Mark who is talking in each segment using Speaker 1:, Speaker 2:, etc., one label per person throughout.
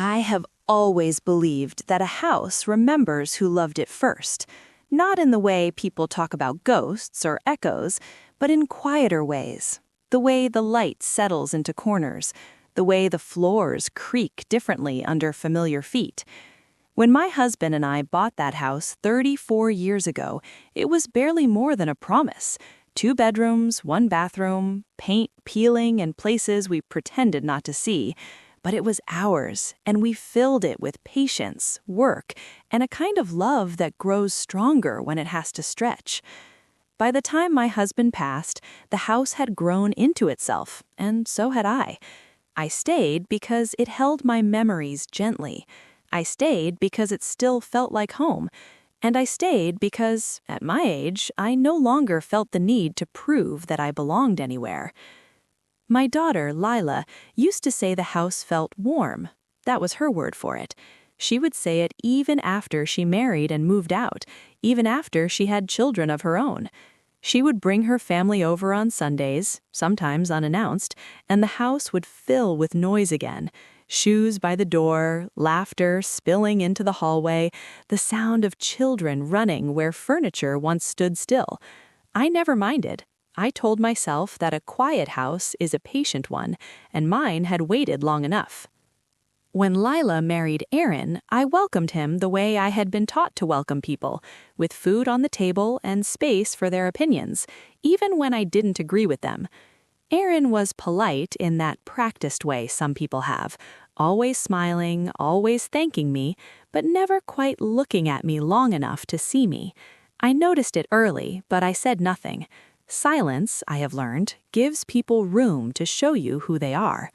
Speaker 1: I have always believed that a house remembers who loved it first, not in the way people talk about ghosts or echoes, but in quieter ways. The way the light settles into corners, the way the floors creak differently under familiar feet. When my husband and I bought that house 34 years ago, it was barely more than a promise. 2 bedrooms, 1 bathroom, paint peeling in places we pretended not to see. But it was ours, and we filled it with patience, work, and a kind of love that grows stronger when it has to stretch. By the time my husband passed, the house had grown into itself, and so had I. I stayed because it held my memories gently. I stayed because it still felt like home. And I stayed because, at my age, I no longer felt the need to prove that I belonged anywhere. My daughter, Lila, used to say the house felt warm. That was her word for it. She would say it even after she married and moved out, even after she had children of her own. She would bring her family over on Sundays, sometimes unannounced, and the house would fill with noise again. Shoes by the door, laughter spilling into the hallway, the sound of children running where furniture once stood still. I never minded. I told myself that a quiet house is a patient one, and mine had waited long enough. When Lila married Aaron, I welcomed him the way I had been taught to welcome people, with food on the table and space for their opinions, even when I didn't agree with them. Aaron was polite in that practiced way some people have, always smiling, always thanking me, but never quite looking at me long enough to see me. I noticed it early, but I said nothing. Silence, I have learned, gives people room to show you who they are.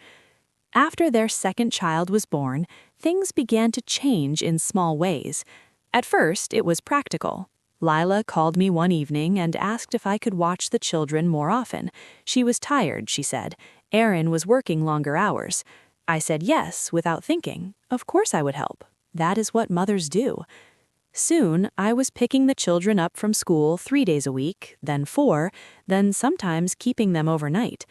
Speaker 1: After their second child was born, things began to change in small ways. At first, it was practical. Lila called me one evening and asked if I could watch the children more often. She was tired, she said. Aaron was working longer hours. I said yes, without thinking. Of course I would help. That is what mothers do. Soon, I was picking the children up from school 3 days a week, then 4, then sometimes keeping them overnight.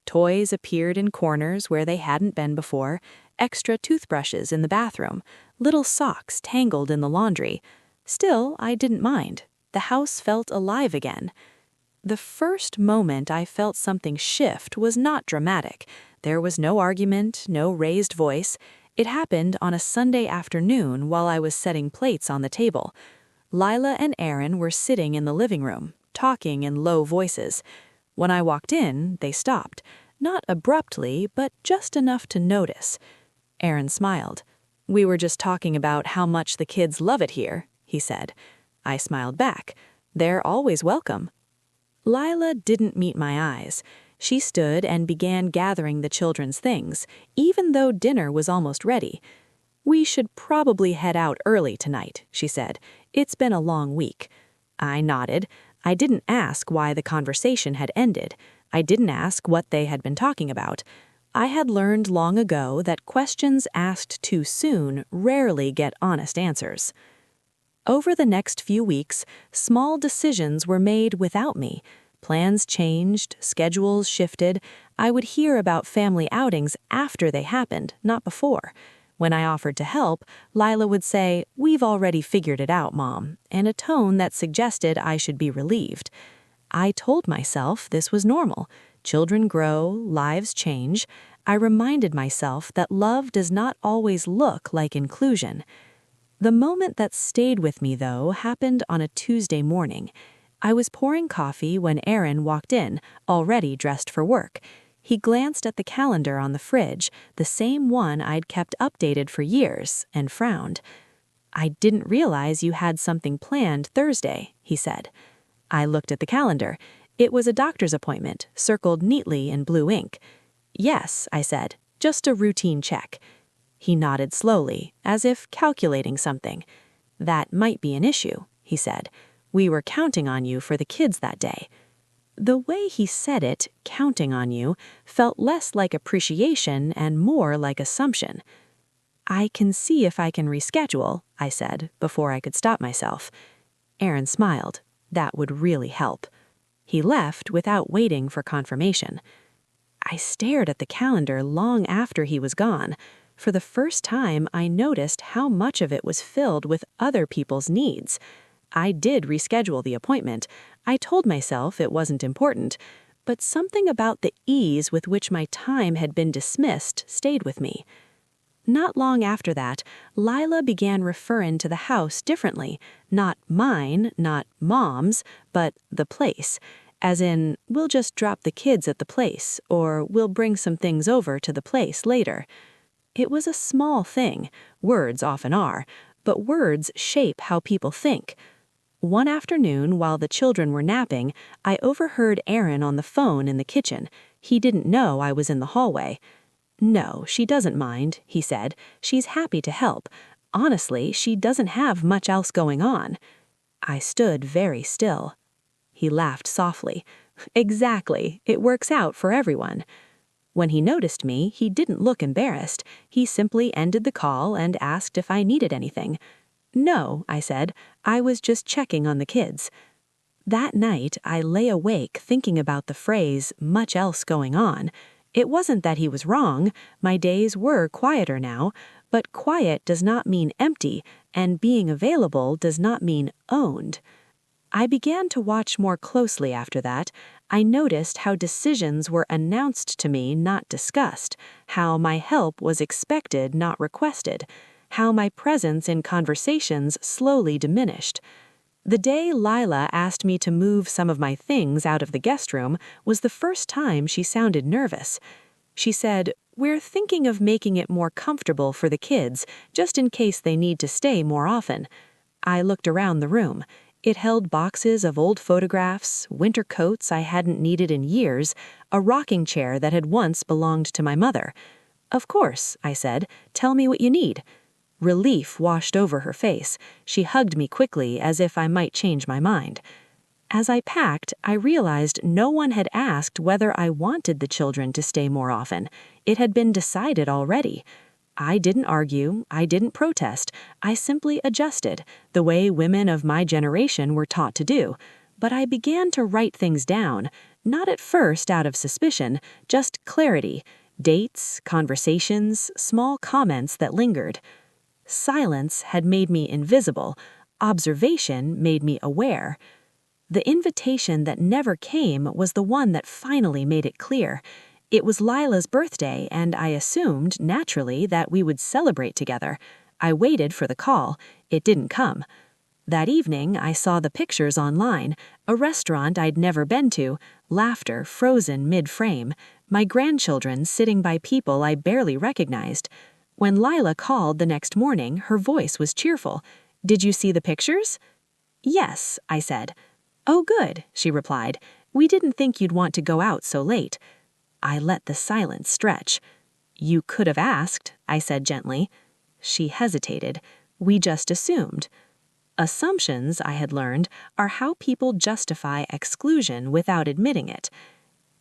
Speaker 1: Toys appeared in corners where they hadn't been before, extra toothbrushes in the bathroom, little socks tangled in the laundry. Still, I didn't mind. The house felt alive again. The first moment I felt something shift was not dramatic. There was no argument, no raised voice. It happened on a Sunday afternoon while I was setting plates on the table. Lila and Aaron were sitting in the living room, talking in low voices. When I walked in, they stopped. Not abruptly, but just enough to notice. Aaron smiled. "We were just talking about how much the kids love it here," he said. I smiled back. "They're always welcome." Lila didn't meet my eyes. She stood and began gathering the children's things, even though dinner was almost ready. "We should probably head out early tonight," she said. "It's been a long week." I nodded. I didn't ask why the conversation had ended. I didn't ask what they had been talking about. I had learned long ago that questions asked too soon rarely get honest answers. Over the next few weeks, small decisions were made without me. Plans changed, schedules shifted. I would hear about family outings after they happened, not before. When I offered to help, Lila would say, "We've already figured it out, Mom," in a tone that suggested I should be relieved. I told myself this was normal. Children grow, lives change. I reminded myself that love does not always look like inclusion. The moment that stayed with me, though, happened on a Tuesday morning. I was pouring coffee when Aaron walked in, already dressed for work. He glanced at the calendar on the fridge, the same one I'd kept updated for years, and frowned. "I didn't realize you had something planned Thursday," he said. I looked at the calendar. It was a doctor's appointment, circled neatly in blue ink. "Yes," I said, "just a routine check." He nodded slowly, as if calculating something. "That might be an issue," he said. "We were counting on you for the kids that day." The way he said it, "counting on you," felt less like appreciation and more like assumption. "I can see if I can reschedule," I said, before I could stop myself. Aaron smiled. That would really help. He left without waiting for confirmation. I stared at the calendar long after he was gone. For the first time, I noticed how much of it was filled with other people's needs. I did reschedule the appointment. I told myself it wasn't important, but something about the ease with which my time had been dismissed stayed with me. Not long after that, Lila began referring to the house differently. Not mine, not Mom's, but the place. As in, we'll just drop the kids at the place, or we'll bring some things over to the place later. It was a small thing, words often are, but words shape how people think. One afternoon, while the children were napping, I overheard Aaron on the phone in the kitchen. He didn't know I was in the hallway. "No, she doesn't mind," he said. "She's happy to help. Honestly, she doesn't have much else going on." I stood very still. He laughed softly. "Exactly. It works out for everyone." When he noticed me, he didn't look embarrassed. He simply ended the call and asked if I needed anything. "No," I said. "I was just checking on the kids." That night, I lay awake thinking about the phrase, "much else going on." It wasn't that he was wrong. My days were quieter now, but quiet does not mean empty, and being available does not mean owned. I began to watch more closely after that. I noticed how decisions were announced to me, not discussed, how my help was expected, not requested, how my presence in conversations slowly diminished. The day Lila asked me to move some of my things out of the guest room was the first time she sounded nervous. She said, "We're thinking of making it more comfortable for the kids, just in case they need to stay more often." I looked around the room. It held boxes of old photographs, winter coats I hadn't needed in years, a rocking chair that had once belonged to my mother. "Of course," I said. "Tell me what you need." Relief washed over her face. She hugged me quickly as if I might change my mind. As I packed, I realized no one had asked whether I wanted the children to stay more often. It had been decided already. I didn't argue, I didn't protest, I simply adjusted, the way women of my generation were taught to do. But I began to write things down, not at first out of suspicion, just clarity, dates, conversations, small comments that lingered. Silence had made me invisible. Observation made me aware. The invitation that never came was the one that finally made it clear. It was Lila's birthday, and I assumed, naturally, that we would celebrate together. I waited for the call. It didn't come. That evening, I saw the pictures online, a restaurant I'd never been to, laughter frozen mid-frame, my grandchildren sitting by people I barely recognized. When Lila called the next morning, her voice was cheerful. "Did you see the pictures?" "Yes," I said. "Oh, good," she replied. "We didn't think you'd want to go out so late." I let the silence stretch. "You could have asked," I said gently. She hesitated. "We just assumed." Assumptions, I had learned, are how people justify exclusion without admitting it.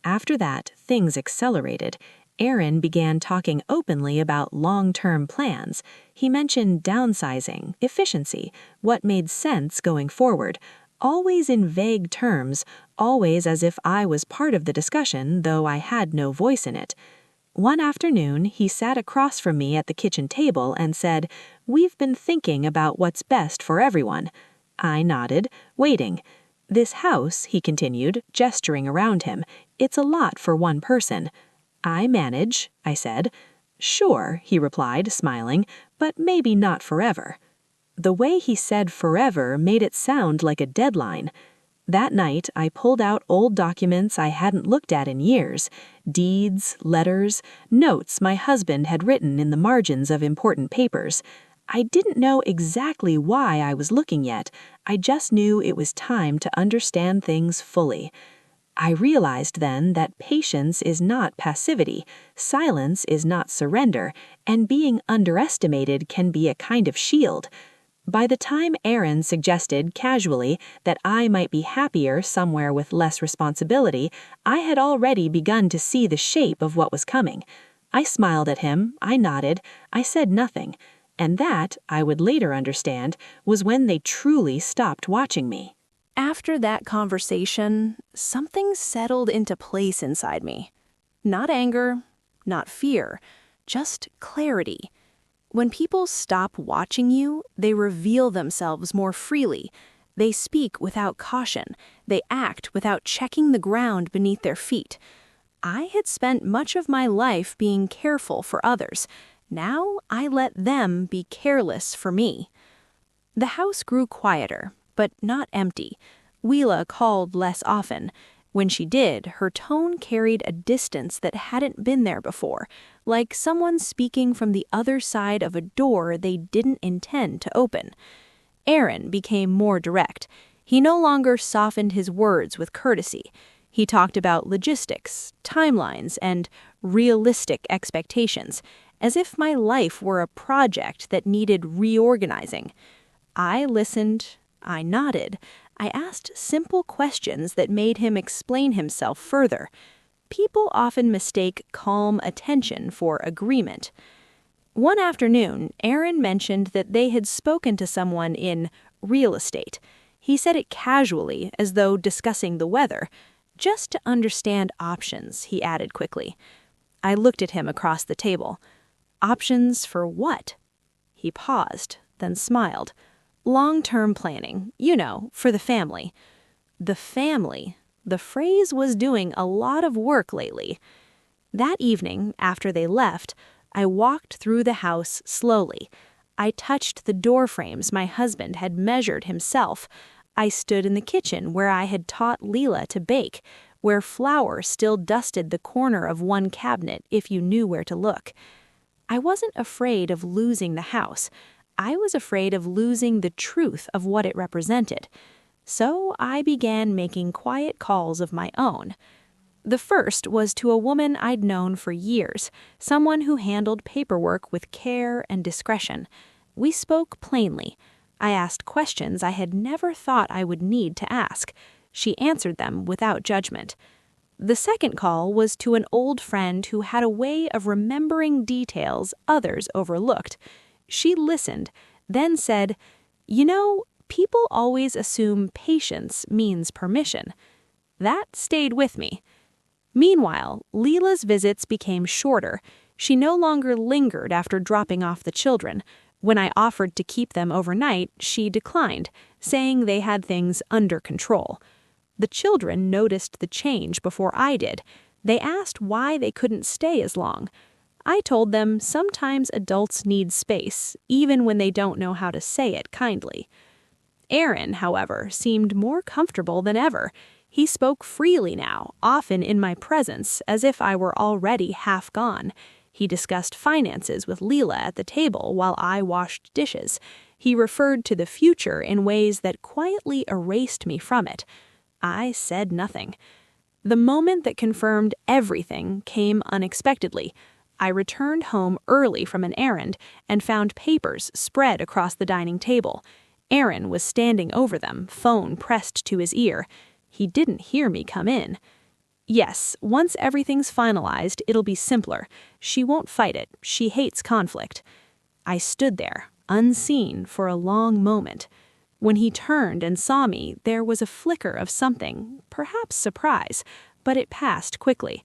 Speaker 1: After that, things accelerated. Aaron began talking openly about long-term plans. He mentioned downsizing, efficiency, what made sense going forward, always in vague terms, always as if I was part of the discussion, though I had no voice in it. One afternoon, he sat across from me at the kitchen table and said, "We've been thinking about what's best for everyone." I nodded, waiting. "This house," he continued, gesturing around him, "it's a lot for one person." "I manage," I said. "Sure," he replied, smiling, "but maybe not forever." The way he said forever made it sound like a deadline. That night, I pulled out old documents I hadn't looked at in years, deeds, letters, notes my husband had written in the margins of important papers. I didn't know exactly why I was looking yet. I just knew it was time to understand things fully. I realized then that patience is not passivity, silence is not surrender, and being underestimated can be a kind of shield. By the time Aaron suggested casually that I might be happier somewhere with less responsibility, I had already begun to see the shape of what was coming. I smiled at him, I nodded, I said nothing, and that, I would later understand, was when they truly stopped watching me. After that conversation, something settled into place inside me. Not anger, not fear, just clarity. When people stop watching you, they reveal themselves more freely. They speak without caution. They act without checking the ground beneath their feet. I had spent much of my life being careful for others. Now I let them be careless for me. The house grew quieter, but not empty. Wheela called less often. When she did, her tone carried a distance that hadn't been there before, like someone speaking from the other side of a door they didn't intend to open. Aaron became more direct. He no longer softened his words with courtesy. He talked about logistics, timelines, and realistic expectations, as if my life were a project that needed reorganizing. I listened, I nodded, I asked simple questions that made him explain himself further. People often mistake calm attention for agreement. One afternoon, Aaron mentioned that they had spoken to someone in real estate. He said it casually, as though discussing the weather. Just to understand options, he added quickly. I looked at him across the table. Options for what? He paused, then smiled. Long-term planning, for the family. The family. The phrase was doing a lot of work lately. That evening, after they left, I walked through the house slowly. I touched the door frames my husband had measured himself. I stood in the kitchen where I had taught Leela to bake, where flour still dusted the corner of one cabinet if you knew where to look. I wasn't afraid of losing the house. I was afraid of losing the truth of what it represented. So I began making quiet calls of my own. The first was to a woman I'd known for years, someone who handled paperwork with care and discretion. We spoke plainly. I asked questions I had never thought I would need to ask. She answered them without judgment. The second call was to an old friend who had a way of remembering details others overlooked. She listened, then said, people always assume patience means permission. That stayed with me. Meanwhile, Leela's visits became shorter. She no longer lingered after dropping off the children. When I offered to keep them overnight, she declined, saying they had things under control. The children noticed the change before I did. They asked why they couldn't stay as long. I told them sometimes adults need space, even when they don't know how to say it kindly. Aaron, however, seemed more comfortable than ever. He spoke freely now, often in my presence, as if I were already half gone. He discussed finances with Leela at the table while I washed dishes. He referred to the future in ways that quietly erased me from it. I said nothing. The moment that confirmed everything came unexpectedly. I returned home early from an errand and found papers spread across the dining table. Aaron was standing over them, phone pressed to his ear. He didn't hear me come in. Yes, once everything's finalized, it'll be simpler. She won't fight it. She hates conflict. I stood there, unseen, for a long moment. When he turned and saw me, there was a flicker of something, perhaps surprise, but it passed quickly.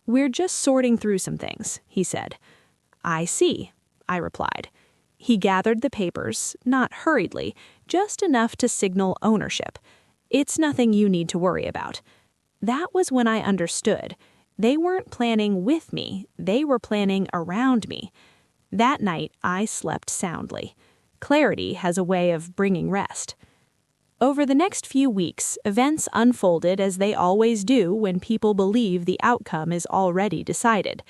Speaker 1: We're just sorting through some things, he said. I see, I replied. He gathered the papers, not hurriedly, just enough to signal ownership. It's nothing you need to worry about. That was when I understood. They weren't planning with me, they were planning around me. That night, I slept soundly. Clarity has a way of bringing rest. Over the next few weeks, events unfolded as they always do when people believe the outcome is already decided.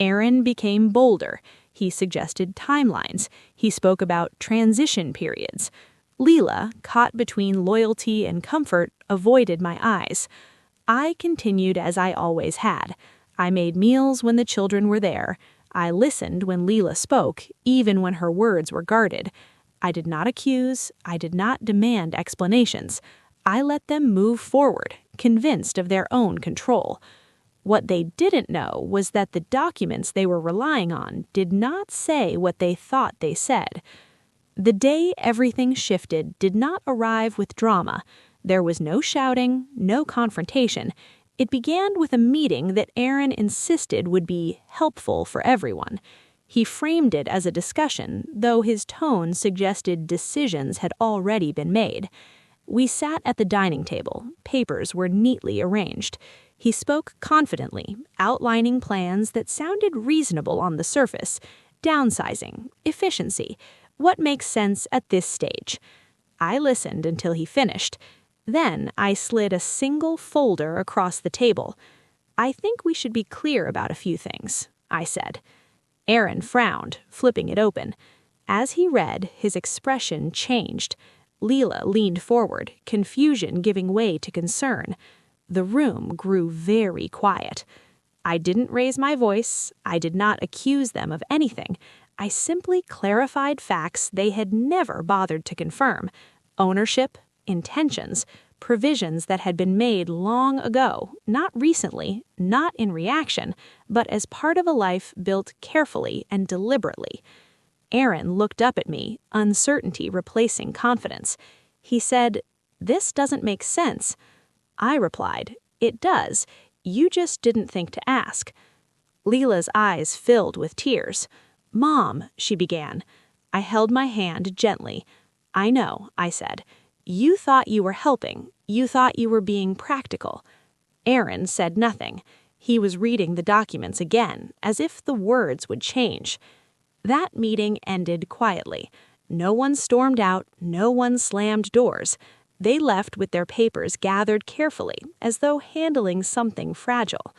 Speaker 1: Aaron became bolder. He suggested timelines. He spoke about transition periods. Leela, caught between loyalty and comfort, avoided my eyes. I continued as I always had. I made meals when the children were there. I listened when Leela spoke, even when her words were guarded. I did not accuse. I did not demand explanations. I let them move forward, convinced of their own control. What they didn't know was that the documents they were relying on did not say what they thought they said. The day everything shifted did not arrive with drama. There was no shouting, no confrontation. It began with a meeting that Aaron insisted would be helpful for everyone.
Speaker 2: He framed it as a discussion, though his tone suggested decisions had already been made. We sat at the dining table. Papers were neatly arranged. He spoke confidently, outlining plans that sounded reasonable on the surface. Downsizing, efficiency, what makes sense at this stage. I listened until he finished. Then I slid a single folder across the table. "I think we should be clear about a few things," I said. Aaron frowned, flipping it open. As he read, his expression changed. Leela leaned forward, confusion giving way to concern. The room grew very quiet. I didn't raise my voice. I did not accuse them of anything. I simply clarified facts they had never bothered to confirm. Ownership, intentions, provisions that had been made long ago, not recently, not in reaction, but as part of a life built carefully and deliberately. Aaron looked up at me, uncertainty replacing confidence. He said, "This doesn't make sense." I replied, "It does. You just didn't think to ask." Leela's eyes filled with tears. "Mom," she began. I held my hand gently. "I know," I said. "You thought you were helping. You thought you were being practical." Aaron said nothing. He was reading the documents again, as if the words would change. That meeting ended quietly. No one stormed out, no one slammed doors. They left with their papers gathered carefully, as though handling something fragile.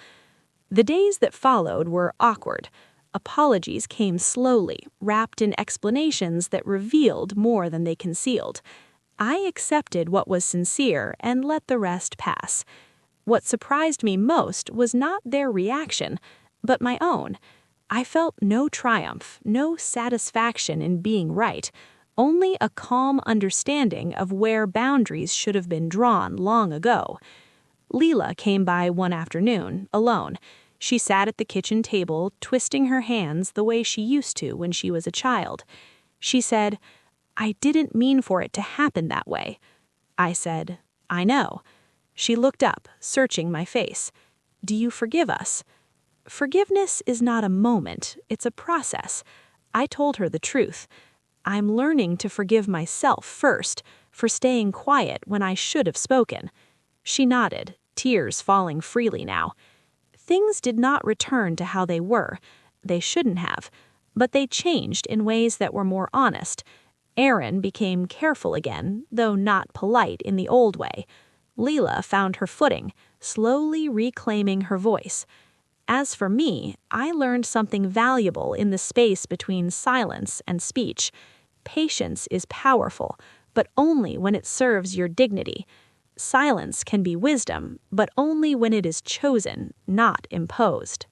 Speaker 2: The days that followed were awkward. Apologies came slowly, wrapped in explanations that revealed more than they concealed. I accepted what was sincere and let the rest pass. What surprised me most was not their reaction, but my own. I felt no triumph, no satisfaction in being right, only a calm understanding of where boundaries should have been drawn long ago. Leela came by one afternoon, alone. She sat at the kitchen table, twisting her hands the way she used to when she was a child. She said, "I didn't mean for it to happen that way." I said, "I know." She looked up, searching my face. "Do you forgive us?" Forgiveness is not a moment, it's a process. I told her the truth. I'm learning to forgive myself first, for staying quiet when I should have spoken. She nodded, tears falling freely now. Things did not return to how they were. They shouldn't have, but they changed in ways that were more honest. Aaron became careful again, though not polite in the old way. Leela found her footing, slowly reclaiming her voice. As for me, I learned something valuable in the space between silence and speech. Patience is powerful, but only when it serves your dignity. Silence can be wisdom, but only when it is chosen, not imposed.